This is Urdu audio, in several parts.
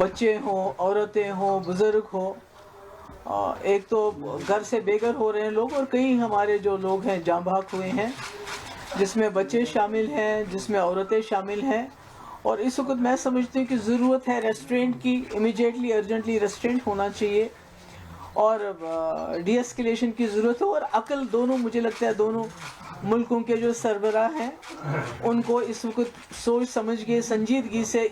بچے ہوں، عورتیں ہوں، بزرگ ہوں، ایک تو گھر سے بے گھر ہو رہے ہیں لوگ، اور کئی ہمارے جو لوگ ہیں جاں بحق ہوئے ہیں، جس میں بچے شامل ہیں، جس میں عورتیں شامل ہیں. اور اس وقت میں سمجھتی ہوں کہ ضرورت ہے ریسٹرینٹ کی، امیجیٹلی ارجنٹلی ریسٹرینٹ ہونا چاہیے، اور ڈی ایسکیلیشن کی ضرورت ہے. اور عقل دونوں، مجھے لگتا ہے دونوں ملکوں کے جو سربراہ ہیں ان کو اس وقت سوچ سمجھ کے سنجیدگی سے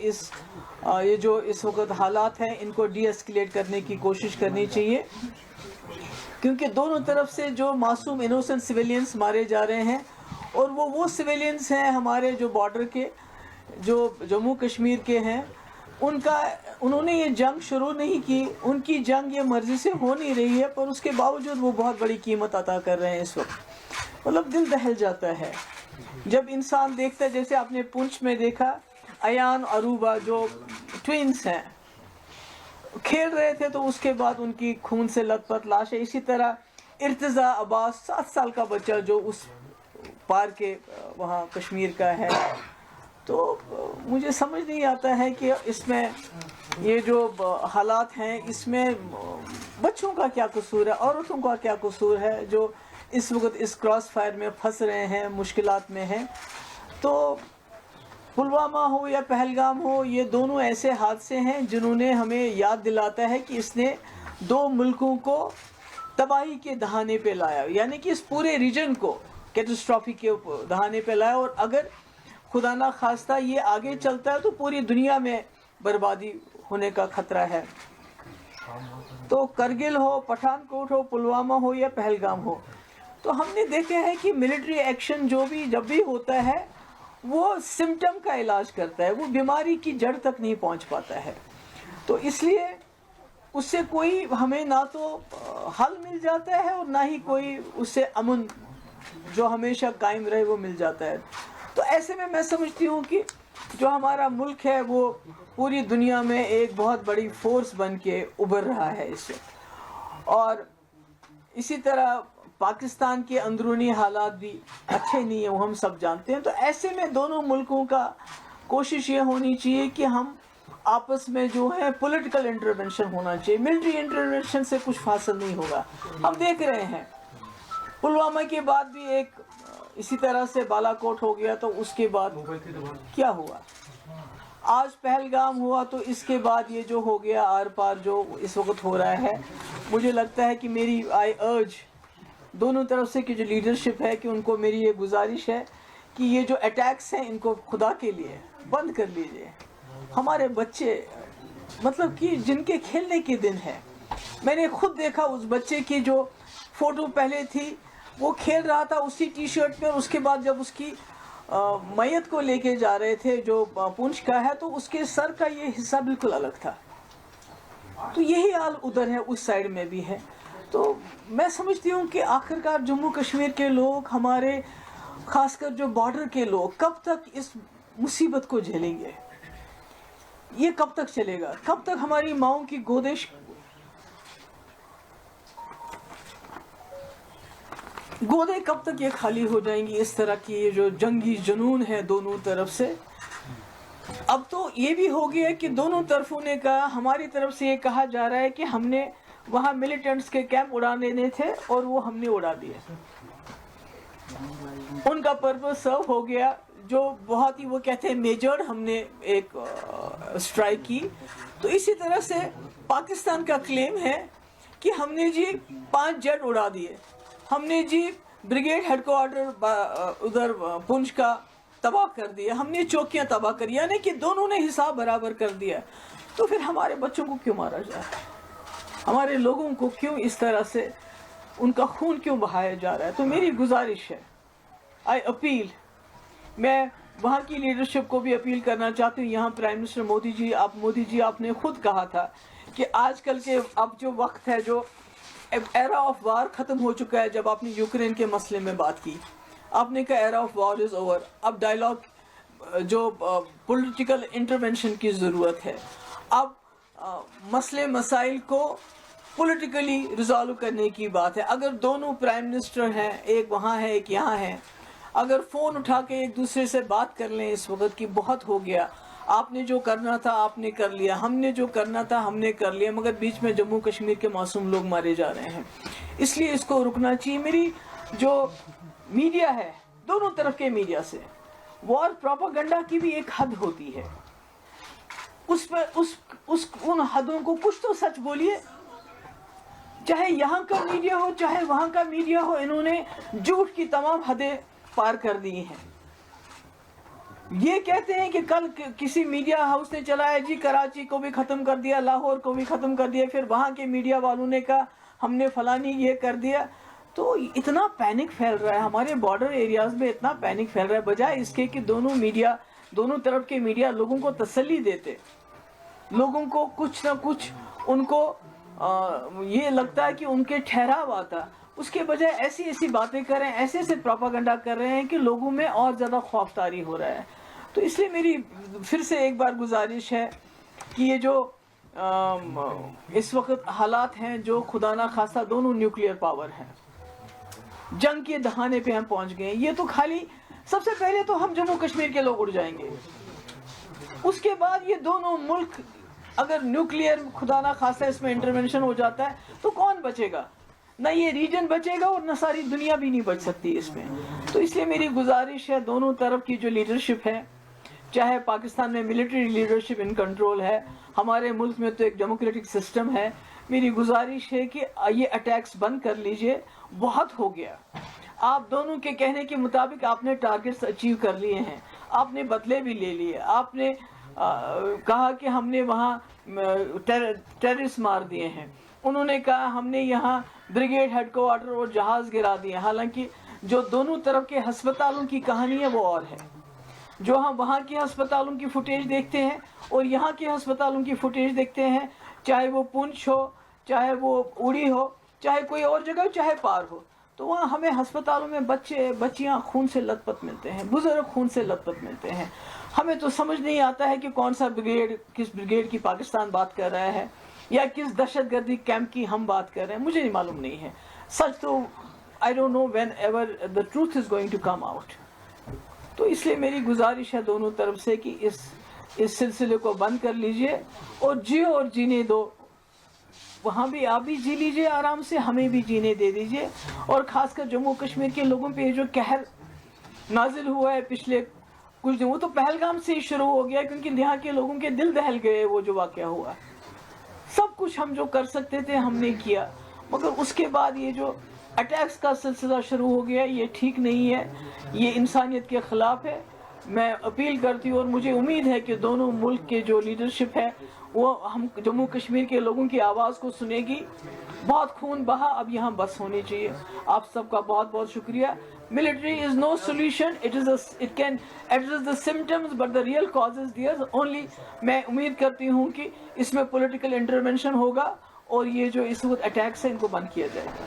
یہ جو اس وقت حالات ہیں ان کو ڈی ایسکیلیٹ کرنے کی کوشش کرنی چاہیے، کیونکہ دونوں طرف سے جو معصوم انوسنٹ سویلینز مارے جا رہے ہیں، اور وہ سویلینز ہیں ہمارے جو بارڈر کے، جو جموں کشمیر کے ہیں. انہوں نے یہ جنگ شروع نہیں کی، ان کی جنگ یہ مرضی سے ہو نہیں رہی ہے، پر اس کے باوجود وہ بہت بڑی قیمت عطا کر رہے ہیں اس وقت. مطلب دل دہل جاتا ہے جب انسان دیکھتا ہے، جیسے آپ نے پونچھ میں دیکھا ایان اروبا جو ٹوینز ہیں کھیل رہے تھے، تو اس کے بعد ان کی خون سے لت پت لاش ہے. اسی طرح ارتضا عباس 7 سال کا بچہ جو اس پار کے وہاں کشمیر کا ہے. تو مجھے سمجھ نہیں آتا ہے کہ اس میں یہ جو حالات ہیں اس میں بچوں کا کیا قصور ہے، عورتوں کا کیا قصور ہے، جو اس وقت اس کراس فائر میں پھنس رہے ہیں، مشکلات میں ہیں. تو پلوامہ ہو یا پہلگام ہو، یہ دونوں ایسے حادثے ہیں جنہوں نے ہمیں یاد دلاتا ہے کہ اس نے 2 ملکوں کو تباہی کے دہانے پہ لایا، یعنی کہ اس پورے ریجن کو کیٹاسٹرافی کے دہانے پہ لایا. اور اگر خدا نہ خواستہ یہ آگے چلتا ہے تو پوری دنیا میں بربادی ہونے کا خطرہ ہے. تو کرگل ہو، پٹھان کوٹ ہو، پلوامہ ہو یا پہلگام ہو، تو ہم نے دیکھا ہے کہ ملٹری ایکشن جب بھی ہوتا ہے وہ سمٹم کا علاج کرتا ہے، وہ بیماری کی جڑ تک نہیں پہنچ پاتا ہے. تو اس لیے اس سے کوئی ہمیں نہ تو حل مل جاتا ہے اور نہ ہی کوئی اس سے امن جو ہمیشہ قائم رہے وہ مل جاتا ہے. تو ایسے میں سمجھتی ہوں کہ جو ہمارا ملک ہے وہ پوری دنیا میں ایک بہت بڑی فورس بن کے ابھر رہا ہے اس وقت. اور اسی طرح پاکستان کے اندرونی حالات بھی اچھے نہیں ہیں، وہ ہم سب جانتے ہیں. تو ایسے میں دونوں ملکوں کا کوشش یہ ہونی چاہیے کہ ہم آپس میں جو ہے پولیٹیکل انٹرونشن ہونا چاہیے. ملٹری انٹرونشن سے کچھ حاصل نہیں ہوگا. ہم دیکھ رہے ہیں پلوامہ کے بعد بھی ایک اسی طرح سے بالا کوٹ ہو گیا، تو اس کے بعد کیا ہوا؟ آج پہلگام ہوا، تو اس کے بعد یہ جو ہو گیا آر پار جو اس وقت ہو رہا ہے. مجھے لگتا ہے کہ میری آئی ارج دونوں طرف سے کی جو لیڈرشپ ہے کہ ان کو میری یہ گزارش ہے کہ یہ جو اٹیکس ہیں ان کو خدا کے لیے بند کر لیجئے. ہمارے بچے مطلب کہ جن کے کھیلنے کے دن ہے، میں نے خود دیکھا اس بچے کی جو فوٹو پہلے تھی، وہ کھیل رہا تھا اسی ٹی شرٹ میں، اس کے بعد جب اس کی میت کو لے کے جا رہے تھے جو پونچھ کا ہے، تو اس کے سر کا یہ حصہ بالکل الگ تھا. تو یہی حال ادھر ہے، اس سائڈ میں بھی ہے. تو میں سمجھتی ہوں کہ آخرکار جموں کشمیر کے لوگ، ہمارے خاص کر جو بارڈر کے لوگ، کب تک اس مصیبت کو جھیلیں گے؟ یہ کب تک چلے گا؟ کب تک ہماری ماؤں کی گودیں کب تک یہ خالی ہو جائیں گی؟ اس طرح کی یہ جو جنگی جنون ہے دونوں طرف سے. اب تو یہ بھی ہو گیا کہ دونوں طرفوں نے کہا، ہماری طرف سے یہ کہا جا رہا ہے کہ ہم نے وہاں ملیٹنٹس کے کیمپ اڑانے دینے تھے اور وہ ہم نے اڑا دیے. ان کا پرپس سرو ہو گیا. جو بہت ہی وہ کہتے ہیں میجرڈ ہم نے ایک اسٹرائک کی. تو اسی طرح سے پاکستان کا کلیم ہے کہ ہم نے جی 5 جیٹ اڑا دیے، ہم نے جی بریگیڈ ہیڈ کوارٹر ادھر پونچھ کا تباہ کر دیا، ہم نے چوکیاں تباہ کر، یعنی کہ دونوں نے حساب برابر کر دیا. تو پھر ہمارے بچوں کو کیوں مارا جا رہا ہے؟ ہمارے لوگوں کو کیوں اس طرح سے ان کا خون کیوں بہایا جا رہا ہے؟ تو میری گزارش ہے، آئی اپیل، میں وہاں کی لیڈرشپ کو بھی اپیل کرنا چاہتی ہوں. یہاں پرائم منسٹر مودی جی آپ نے خود کہا تھا کہ آج کل کے اب جو وقت ہے، جو ایرا آف وار ختم ہو چکا ہے. جب آپ نے یوکرین کے مسئلے میں بات کی، آپ نے کہا era of war is over. اب ڈائلاگ جو پولیٹیکل انٹرونشن کی ضرورت ہے. اب مسائل کو پولیٹیکلی ریزالو کرنے کی بات ہے. اگر دونوں پرائم منسٹر ہیں، ایک وہاں ہے ایک یہاں ہے، اگر فون اٹھا کے ایک دوسرے سے بات کر لیں، اس وقت کی بہت ہو گیا. آپ نے جو کرنا تھا آپ نے کر لیا, ہم نے جو کرنا تھا ہم نے کر لیا, مگر بیچ میں جموں کشمیر کے معصوم لوگ مارے جا رہے ہیں. اس لیے اس کو رکنا چاہیے. میری جو میڈیا ہے, دونوں طرف کے میڈیا سے وار پروپاگنڈا کی بھی ایک حد ہوتی ہے. اس پر ان حدوں کو کچھ تو سچ بولیے. چاہے یہاں کا میڈیا ہو چاہے وہاں کا میڈیا ہو, انہوں نے جھوٹ کی تمام حدیں پار کر دی ہیں. یہ کہتے ہیں کہ کل کسی میڈیا ہاؤس نے چلایا جی کراچی کو بھی ختم کر دیا, لاہور کو بھی ختم کر دیا, پھر وہاں کے میڈیا والوں نے کہا ہم نے فلانی یہ کر دیا. تو اتنا پینک پھیل رہا ہے ہمارے بارڈر ایریاز میں, اتنا پینک پھیل رہا ہے, بجائے اس کے کہ دونوں طرف کے میڈیا لوگوں کو تسلی دیتے, لوگوں کو کچھ نہ کچھ ان کو یہ لگتا ہے کہ ان کے ٹھہراو آتا, اس کے بجائے ایسی باتیں کر رہے ہیں, ایسے پروپاگنڈا کر رہے ہیں کہ لوگوں میں اور زیادہ خوف طاری ہو رہا ہے. تو اس لیے میری پھر سے ایک بار گزارش ہے کہ یہ جو اس وقت حالات ہیں جو خدا نہ خواستہ دونوں نیوکلیئر پاور ہیں, جنگ کے دہانے پہ ہم پہنچ گئے ہیں. یہ تو خالی سب سے پہلے تو ہم جموں کشمیر کے لوگ اڑ جائیں گے, اس کے بعد یہ دونوں ملک اگر نیوکلیئر خدا نہ خواستہ اس میں انٹرونشن ہو جاتا ہے تو کون بچے گا؟ نہ یہ ریجن بچے گا اور نہ ساری دنیا بھی نہیں بچ سکتی اس میں. تو اس لیے میری گزارش ہے دونوں طرف کی جو لیڈرشپ ہے, چاہے پاکستان میں ملٹری لیڈرشپ ان کنٹرول ہے, ہمارے ملک میں تو ایک ڈیموکریٹک سسٹم ہے, میری گزارش ہے کہ یہ اٹیکس بند کر لیجئے, بہت ہو گیا. آپ دونوں کے کہنے کے مطابق آپ نے ٹارگٹس اچیو کر لیے ہیں, آپ نے بدلے بھی لے لیے, آپ نے کہا کہ ہم نے وہاں ٹیررسٹ مار دیے ہیں, انہوں نے کہا ہم نے یہاں بریگیڈ ہیڈ کوارٹر اور جہاز گرا دیے. حالانکہ جو دونوں طرف کے ہسپتالوں کی کہانی ہے وہ اور ہے. جو ہم وہاں کے ہسپتالوں کی فوٹیج دیکھتے ہیں اور یہاں کے ہسپتالوں کی فوٹیج دیکھتے ہیں, چاہے وہ پونچھ ہو, چاہے وہ اڑی ہو, چاہے کوئی اور جگہ ہو, چاہے پار ہو, تو وہاں ہمیں ہسپتالوں میں بچیاں خون سے لت پت ملتے ہیں, بزرگ خون سے لت پت ملتے ہیں. ہمیں تو سمجھ نہیں آتا ہے کہ کون سا بریگیڈ کس بریگیڈ کی پاکستان بات کر رہا ہے یا کس دہشت گردی کیمپ کی ہم بات کر رہے ہیں, مجھے نہیں معلوم نہیں ہے. سچ تو I don't know whenever the truth is going to come out. تو اس لیے میری گزارش ہے دونوں طرف سے کہ اس سلسلے کو بند کر لیجئے اور جیو اور جینے دو. وہاں بھی آپ بھی جی لیجئے آرام سے, ہمیں بھی جینے دے دیجئے. اور خاص کر جموں کشمیر کے لوگوں پہ جو قہر نازل ہوا ہے پچھلے کچھ دن, وہ تو پہلگام سے ہی شروع ہو گیا, کیونکہ یہاں کے لوگوں کے دل دہل گئے. وہ جو واقعہ ہوا, سب کچھ ہم جو کر سکتے تھے ہم نے کیا, مگر اس کے بعد یہ جو اٹیکس کا سلسلہ شروع ہو گیا, یہ ٹھیک نہیں ہے, یہ انسانیت کے خلاف ہے. میں اپیل کرتی ہوں اور مجھے امید ہے کہ دونوں ملک کے جو لیڈرشپ ہے وہ ہم جموں کشمیر کے لوگوں کی آواز کو سنے گی. بہت خون بہا, اب یہاں بس ہونی چاہیے. آپ سب کا بہت بہت شکریہ. Military is no solution. It is the symptoms, but the real cause is there. Only میں امید کرتی ہوں کہ اس میں پولیٹیکل انٹرونشن ہوگا اور یہ جو اس وقت اٹیکس ہیں ان کو بند کیا جائے گا.